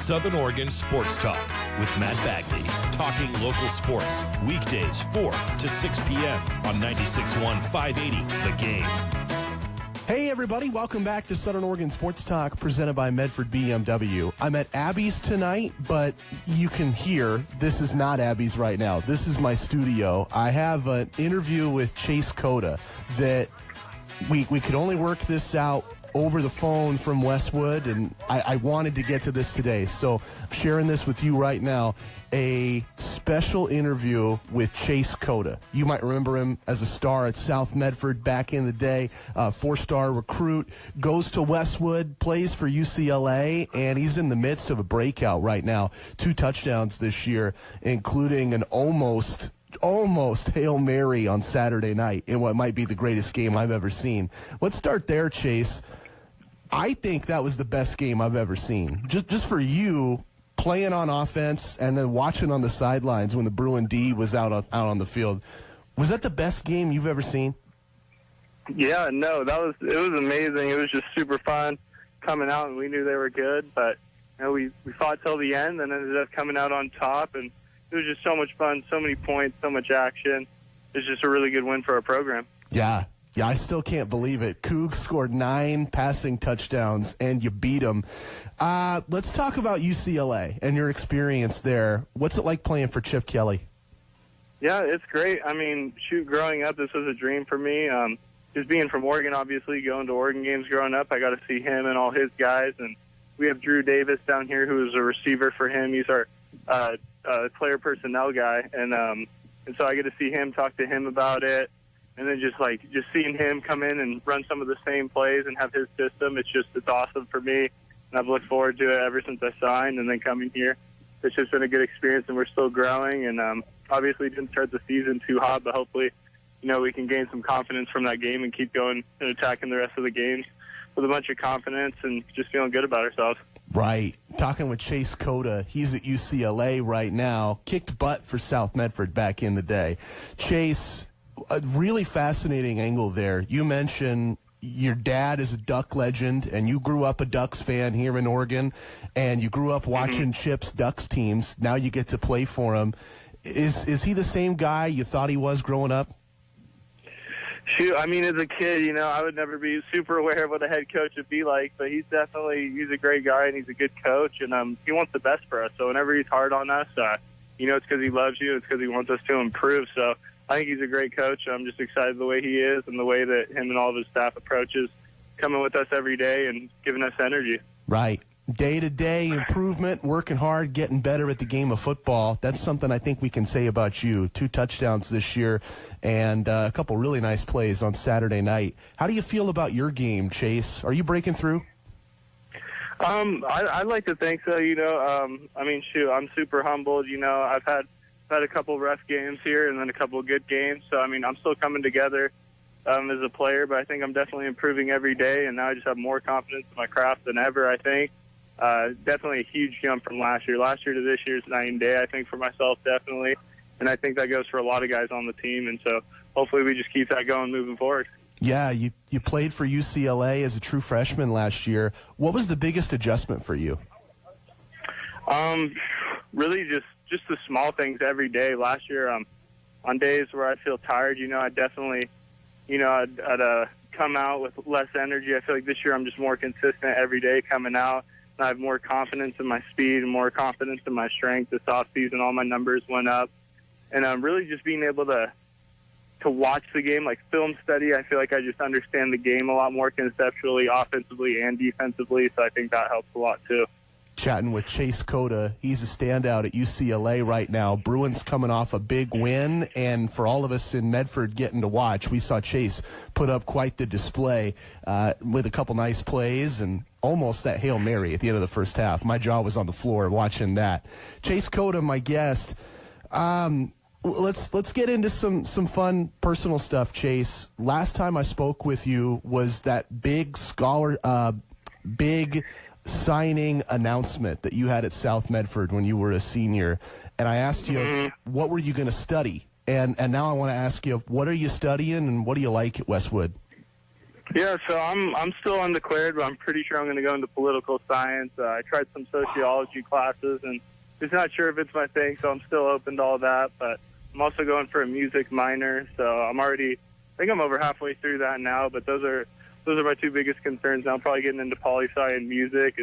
Southern Oregon Sports Talk with Matt Bagley. Talking local sports. Weekdays 4 to 6 p.m. on 96.1 580 The Game. Hey everybody, welcome back to Southern Oregon Sports Talk presented by Medford BMW. I'm at Abby's tonight, but you can hear this is not Abby's right now. This is my studio. I have an interview with Chase Cota that we could only work this out over the phone from Westwood, and I wanted to get to this today. So I'm sharing this with you right now. A special interview with Chase Cota. You might remember him as a star at South Medford back in the day, four-star recruit, goes to Westwood, plays for UCLA, and he's in the midst of a breakout right now. 2 touchdowns this year, including an almost Hail Mary on Saturday night in what might be the greatest game I've ever seen. Let's start there, Chase. I think that was the best game I've ever seen. Just for you, playing on offense and then watching on the sidelines when the Bruin D was out on the field. Was that the best game you've ever seen? Yeah, no, it was amazing. It was just super fun coming out, and we knew they were good, but we fought till the end and ended up coming out on top, and it was just so much fun, so many points, so much action. It was just a really good win for our program. Yeah, I still can't believe it. Cougs scored 9 passing touchdowns, and you beat them. Let's talk about UCLA and your experience there. What's it like playing for Chip Kelly? Yeah, it's great. I mean, growing up, this was a dream for me. Just being from Oregon, obviously, going to Oregon games growing up, I got to see him and all his guys. And we have Drew Davis down here, who is a receiver for him. He's our player personnel guy. And so I get to see him, talk to him about it. And then just seeing him come in and run some of the same plays and have his system, it's awesome for me. And I've looked forward to it ever since I signed. And then coming here, it's just been a good experience, and we're still growing. And obviously didn't start the season too hot, but hopefully, we can gain some confidence from that game and keep going and attacking the rest of the games with a bunch of confidence and just feeling good about ourselves. Right. Talking with Chase Cota. He's at UCLA right now. Kicked butt for South Medford back in the day. Chase, a really fascinating angle there. You mentioned your dad is a Duck legend, and you grew up a Ducks fan here in Oregon, and you grew up watching Chip's Ducks teams. Now you get to play for him. Is he the same guy you thought he was growing up? Shoot, I mean, as a kid, I would never be super aware of what a head coach would be like, but he's a great guy, and he's a good coach, and he wants the best for us. So whenever he's hard on us, it's because he loves you. It's because he wants us to improve. So I think he's a great coach. I'm just excited the way he is and the way that him and all of his staff approaches coming with us every day and giving us energy. Right. Day-to-day improvement, working hard, getting better at the game of football. That's something I think we can say about you. 2 touchdowns this year and a couple really nice plays on Saturday night. How do you feel about your game, Chase? Are you breaking through? I'd like to think so, I'm super humbled. I've had a couple rough games here and then a couple of good games. So, I'm still coming together as a player, but I think I'm definitely improving every day, and now I just have more confidence in my craft than ever, I think. Definitely a huge jump from last year. Last year to this year is night and day, I think, for myself, definitely. And I think that goes for a lot of guys on the team. And so hopefully we just keep that going moving forward. Yeah, you played for UCLA as a true freshman last year. What was the biggest adjustment for you? Really just the small things every day. Last year, on days where I feel tired, I definitely, I'd come out with less energy. I feel like this year I'm just more consistent every day coming out. And I have more confidence in my speed and more confidence in my strength. This offseason, all my numbers went up. And really just being able to watch the game, like film study, I feel like I just understand the game a lot more conceptually, offensively and defensively. So I think that helps a lot too. Chatting with Chase Cota. He's a standout at UCLA right now. Bruins coming off a big win, and for all of us in Medford getting to watch, we saw Chase put up quite the display with a couple nice plays and almost that Hail Mary at the end of the first half. My jaw was on the floor watching that. Chase Cota, my guest. Let's get into some fun personal stuff, Chase. Last time I spoke with you was that big signing announcement that you had at South Medford when you were a senior, and I asked you what were you going to study, and now I want to ask you, what are you studying and what do you like at Westwood? Yeah, so I'm still undeclared, but I'm pretty sure I'm going to go into political science. I tried some sociology classes, and just not sure if it's my thing, so I'm still open to all that. But I'm also going for a music minor, so I think I'm over halfway through that now. But those are my two biggest concerns now. Probably getting into poli-sci and music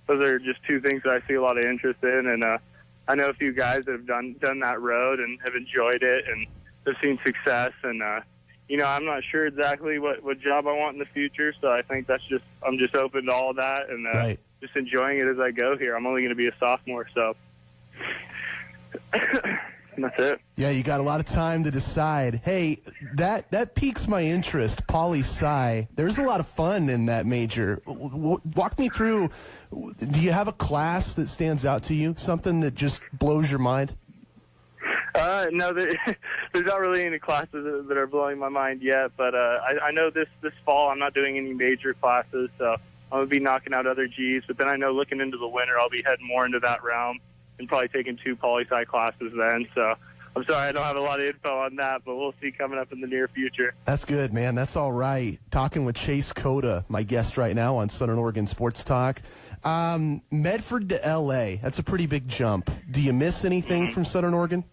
those are just two things that I see a lot of interest in, and I know a few guys that have done that road and have enjoyed it and have seen success. And I'm not sure exactly what job I want in the future, so I think I'm just open to all that and Right. just enjoying it as I go here. I'm only going to be a sophomore, so that's it. Yeah, you got a lot of time to decide. Hey, that piques my interest, poli-sci. There's a lot of fun in that major. Walk me through, do you have a class that stands out to you, something that just blows your mind? No, there's not really any classes that are blowing my mind yet, but I know this fall I'm not doing any major classes, so I'm going to be knocking out other Gs, but then I know looking into the winter I'll be heading more into that realm and probably taking 2 poli-sci classes then, so I'm sorry I don't have a lot of info on that, but we'll see coming up in the near future. That's good, man. That's all right. Talking with Chase Cota, my guest right now on Southern Oregon Sports Talk. Medford to L.A., that's a pretty big jump. Do you miss anything from Southern Oregon?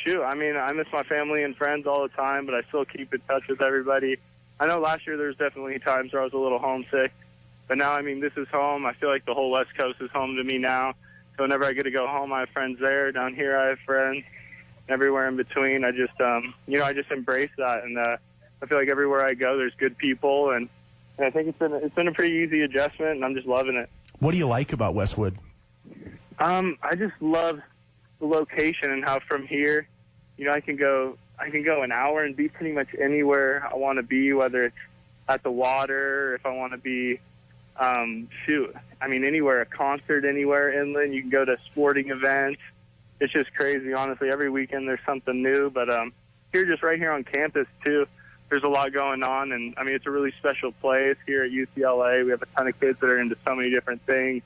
Shoot, I mean, I miss my family and friends all the time, but I still keep in touch with everybody. I know last year there was definitely times where I was a little homesick, but now, I mean, this is home. I feel like the whole West Coast is home to me now. So whenever I get to go home, I have friends there. Down here, I have friends. Everywhere in between, I just, I just embrace that, and I feel like everywhere I go, there's good people, and I think it's been a pretty easy adjustment, and I'm just loving it. What do you like about Westwood? I just love the location and how from here, I can go an hour and be pretty much anywhere I want to be, whether it's at the water, or if I want to be, anywhere, a concert anywhere inland. You can go to sporting events. It's just crazy, honestly. Every weekend there's something new, but here, just right here on campus too, there's a lot going on, and I mean, it's a really special place here at UCLA. We have a ton of kids that are into so many different things,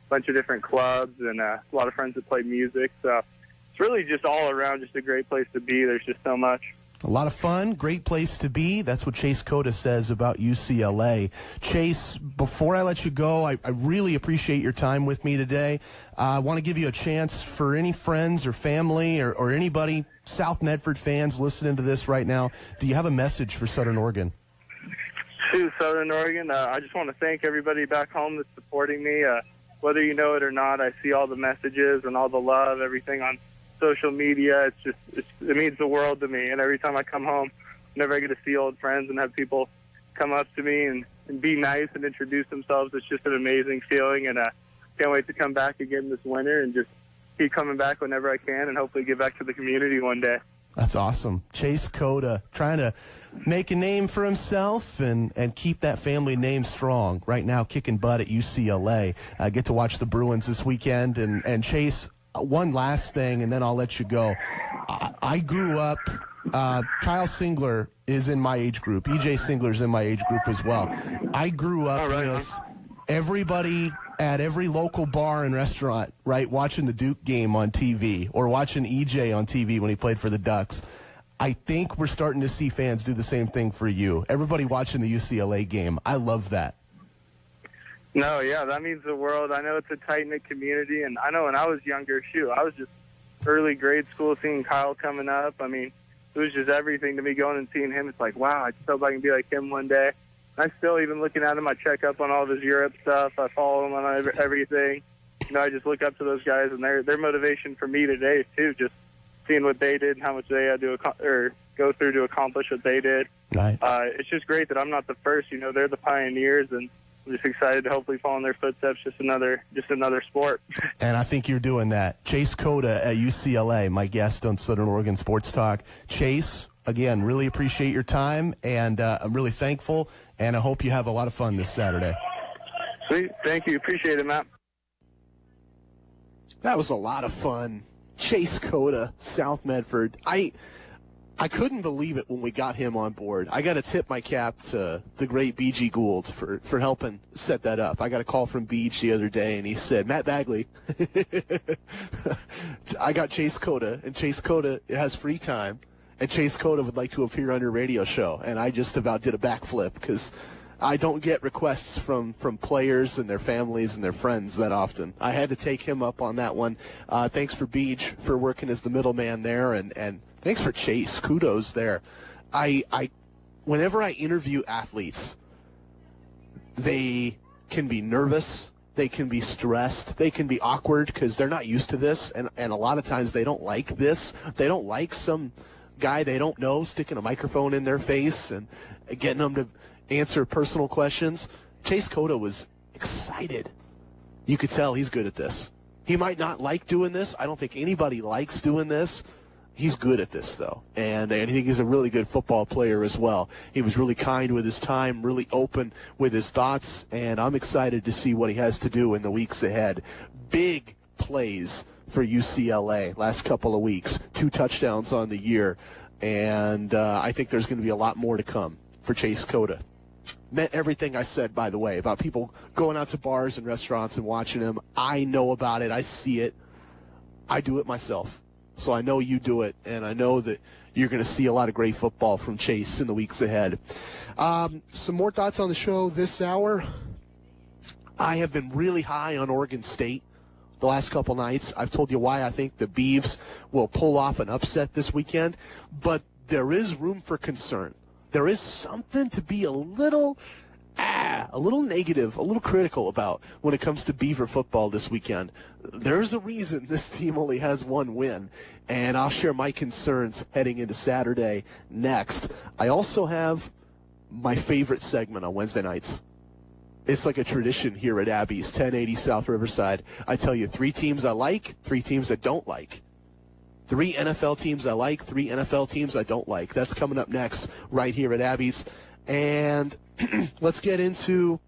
a bunch of different clubs, and a lot of friends that play music. So it's really just all around just a great place to be. There's just so much. A lot of fun, great place to be. That's what Chase Cota says about UCLA. Chase, before I let you go, I really appreciate your time with me today. I want to give you a chance for any friends or family or anybody, South Medford fans listening to this right now. Do you have a message for Southern Oregon? To Southern Oregon, I just want to thank everybody back home that's supporting me. Whether you know it or not, I see all the messages and all the love, everything on social media. It means the world to me. And every time I come home, whenever I get to see old friends and have people come up to me and be nice and introduce themselves, it's just an amazing feeling. And I can't wait to come back again this winter and just keep coming back whenever I can and hopefully get back to the community one day. That's awesome. Chase Cota trying to make a name for himself and keep that family name strong. Right now, kicking butt at UCLA. I get to watch the Bruins this weekend. And Chase, one last thing, and then I'll let you go. I grew up, Kyle Singler is in my age group. EJ Singler's in my age group as well. I grew up with everybody at every local bar and restaurant, right, watching the Duke game on TV or watching EJ on TV when he played for the Ducks. I think we're starting to see fans do the same thing for you. Everybody watching the UCLA game. I love that. No, yeah, that means the world. I know it's a tight-knit community, and I know when I was younger, I was just early grade school seeing Kyle coming up. I mean, it was just everything to me going and seeing him. It's like, wow, I just hope I can be like him one day. I'm still even looking at him. I check up on all of his Europe stuff. I follow him on everything. I just look up to those guys, and their motivation for me today, too, just seeing what they did and how much they had to go through to accomplish what they did. Right. It's just great that I'm not the first. They're the pioneers, and I'm just excited to hopefully follow in their footsteps. Just another sport. And I think you're doing that. Chase Cota at UCLA, my guest on Southern Oregon Sports Talk. Chase, again, really appreciate your time, and I'm really thankful, and I hope you have a lot of fun this Saturday. Sweet. Thank you. Appreciate it, Matt. That was a lot of fun. Chase Cota, South Medford. I couldn't believe it when we got him on board. I got to tip my cap to the great B.G. Gould for helping set that up. I got a call from Beach the other day, and he said, Matt Bagley, I got Chase Cota, and Chase Cota has free time, and Chase Cota would like to appear on your radio show. And I just about did a backflip because I don't get requests from players and their families and their friends that often. I had to take him up on that one. Thanks for Beach for working as the middleman there, and thanks for Chase. Kudos there. Whenever I interview athletes, they can be nervous, they can be stressed, they can be awkward because they're not used to this, and a lot of times they don't like this. They don't like some guy they don't know sticking a microphone in their face and getting them to answer personal questions. Chase Cota was excited. You could tell he's good at this. He might not like doing this. I don't think anybody likes doing this. He's good at this, though, and I think he's a really good football player as well. He was really kind with his time, really open with his thoughts, and I'm excited to see what he has to do in the weeks ahead. Big plays for UCLA last couple of weeks, 2 touchdowns on the year, and I think there's going to be a lot more to come for Chase Cota. Meant everything I said, by the way, about people going out to bars and restaurants and watching him. I know about it. I see it. I do it myself. So I know you do it, and I know that you're going to see a lot of great football from Chase in the weeks ahead. Some more thoughts on the show this hour. I have been really high on Oregon State the last couple nights. I've told you why I think the Beavs will pull off an upset this weekend, but there is room for concern. There is something to be a little negative, a little critical about when it comes to Beaver football this weekend. There's a reason this team only has 1 win, and I'll share my concerns heading into Saturday next. I also have my favorite segment on Wednesday nights. It's like a tradition here at Abby's, 1080 South Riverside. I tell you 3 teams I like, 3 teams I don't like. 3 NFL teams I like, 3 NFL teams I don't like. That's coming up next right here at Abby's. And let's get into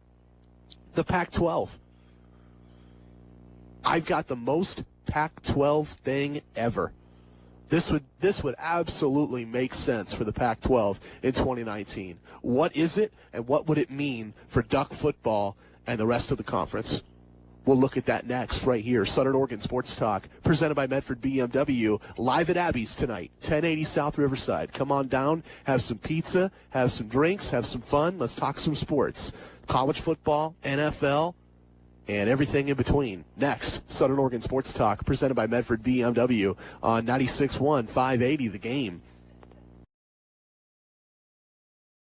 the Pac-12. I've got the most Pac-12 thing ever. This would absolutely make sense for the Pac-12 in 2019. What is it, and what would it mean for Duck football and the rest of the conference? We'll look at that next right here. Southern Oregon Sports Talk, presented by Medford BMW, live at Abby's tonight, 1080 South Riverside. Come on down, have some pizza, have some drinks, have some fun. Let's talk some sports. College football, NFL, and everything in between. Next, Southern Oregon Sports Talk, presented by Medford BMW on 96.1, 580 The Game.